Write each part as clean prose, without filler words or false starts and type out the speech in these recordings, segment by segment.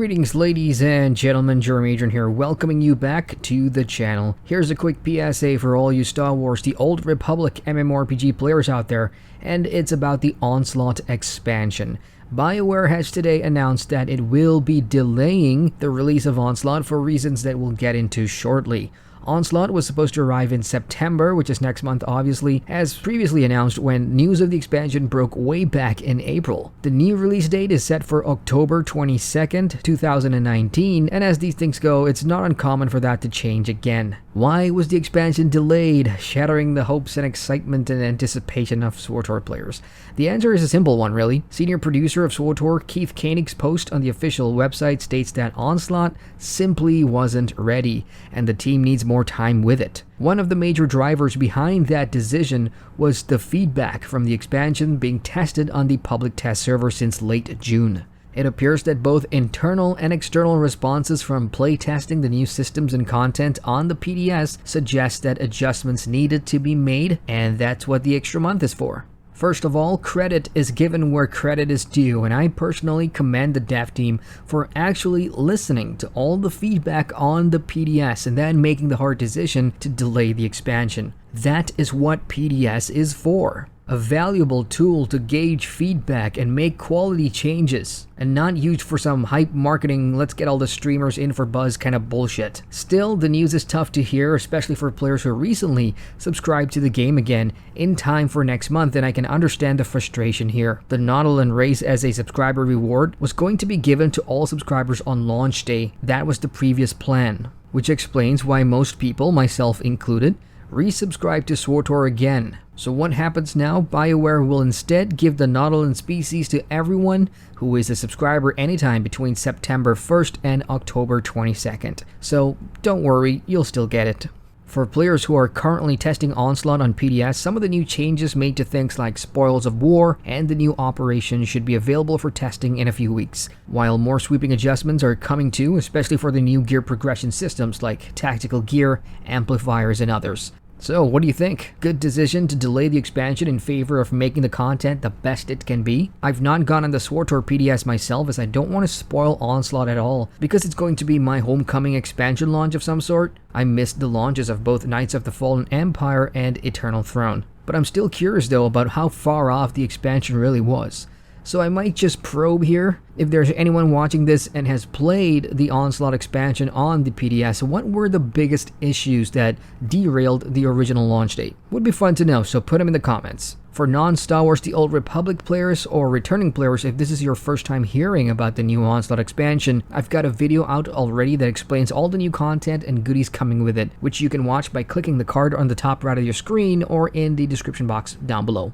Greetings ladies and gentlemen, Adrian here, welcoming you back to the channel. Here's a quick PSA for all you Star Wars The Old Republic MMORPG players out there, and it's about the Onslaught expansion. BioWare has today announced that it will be delaying the release of Onslaught for reasons that we'll get into shortly. Onslaught was supposed to arrive in September, which is next month obviously, as previously announced when news of the expansion broke way back in April. The new release date is set for October 22nd, 2019, and as these things go, it's not uncommon for that to change again. Why was the expansion delayed, shattering the hopes and excitement and anticipation of SWTOR players? The answer is a simple one, really. Senior producer of SWTOR, Keith Koenig's post on the official website states that Onslaught simply wasn't ready, and the team needs more time with it. One of the major drivers behind that decision was the feedback from the expansion being tested on the public test server since late June. It appears that both internal and external responses from playtesting the new systems and content on the PDS suggest that adjustments needed to be made, and that's what the extra month is for. First of all, credit is given where credit is due, and I personally commend the dev team for actually listening to all the feedback on the PDS and then making the hard decision to delay the expansion. That is what PDS is for. A valuable tool to gauge feedback and make quality changes, and not used for some hype marketing, let's get all the streamers in for buzz kind of bullshit. Still, the news is tough to hear, especially for players who recently subscribed to the game again in time for next month, and I can understand the frustration here. The Nautilus race as a subscriber reward was going to be given to all subscribers on launch day. That was the previous plan, which explains why most people, myself included, resubscribe to SWTOR again. So what happens now? BioWare will instead give the Nautilus species to everyone who is a subscriber anytime between September 1st and October 22nd. So don't worry, you'll still get it. For players who are currently testing Onslaught on PDS, some of the new changes made to things like Spoils of War and the new operation should be available for testing in a few weeks, while more sweeping adjustments are coming too, especially for the new gear progression systems like tactical gear, amplifiers, and others. So, what do you think? Good decision to delay the expansion in favor of making the content the best it can be? I've not gone on the SWTOR PDS myself as I don't want to spoil Onslaught at all, because it's going to be my homecoming expansion launch of some sort. I missed the launches of both Knights of the Fallen Empire and Eternal Throne. But I'm still curious though about how far off the expansion really was. So I might just probe here. If there's anyone watching this and has played the Onslaught expansion on the PDS, what were the biggest issues that derailed the original launch date? Would be fun to know, so put them in the comments. For non-Star Wars The Old Republic players or returning players, if this is your first time hearing about the new Onslaught expansion, I've got a video out already that explains all the new content and goodies coming with it, which you can watch by clicking the card on the top right of your screen or in the description box down below.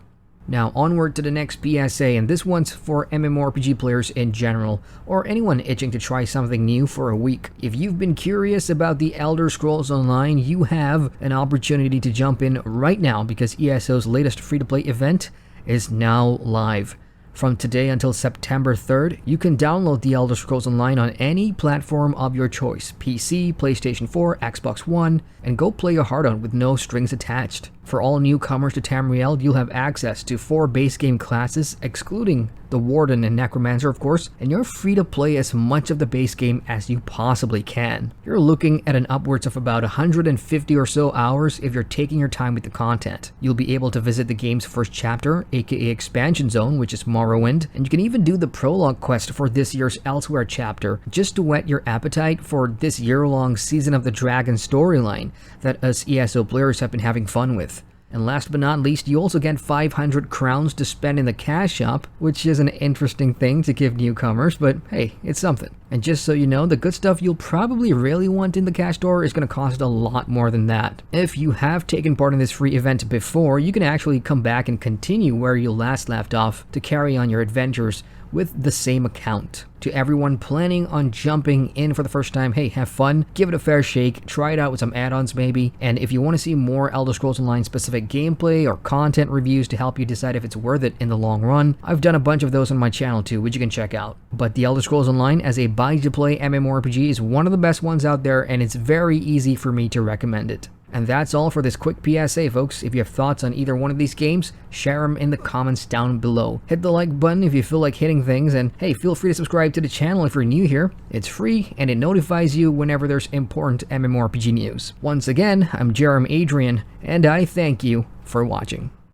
Now onward to the next PSA, and this one's for MMORPG players in general, or anyone itching to try something new for a week. If you've been curious about the Elder Scrolls Online, you have an opportunity to jump in right now because ESO's latest free-to-play event is now live. From today until September 3rd, you can download the Elder Scrolls Online on any platform of your choice, PC, PlayStation 4, Xbox One, and go play your heart out with no strings attached. For all newcomers to Tamriel, you'll have access to 4 base game classes, excluding the Warden and Necromancer of course, and you're free to play as much of the base game as you possibly can. You're looking at an upwards of about 150 or so hours if you're taking your time with the content. You'll be able to visit the game's first chapter, aka Expansion Zone, which is Morrowind, and you can even do the prologue quest for this year's Elsewhere chapter, just to whet your appetite for this year-long Season of the Dragon storyline that us ESO players have been having fun with. And last but not least, you also get 500 crowns to spend in the cash shop, which is an interesting thing to give newcomers, but hey, it's something. And just so you know, the good stuff you'll probably really want in the cash store is going to cost a lot more than that. If you have taken part in this free event before, you can actually come back and continue where you last left off to carry on your adventures with the same account. To everyone planning on jumping in for the first time, hey, have fun, give it a fair shake, try it out with some add-ons maybe, and if you want to see more Elder Scrolls Online specific gameplay or content reviews to help you decide if it's worth it in the long run, I've done a bunch of those on my channel too, which you can check out. But the Elder Scrolls Online as a buy-to-play MMORPG is one of the best ones out there, and it's very easy for me to recommend it. And that's all for this quick PSA, folks. If you have thoughts on either one of these games, share them in the comments down below. Hit the like button if you feel like hitting things, and hey, feel free to subscribe to the channel if you're new here. It's free, and it notifies you whenever there's important MMORPG news. Once again, I'm Adrian, and I thank you for watching.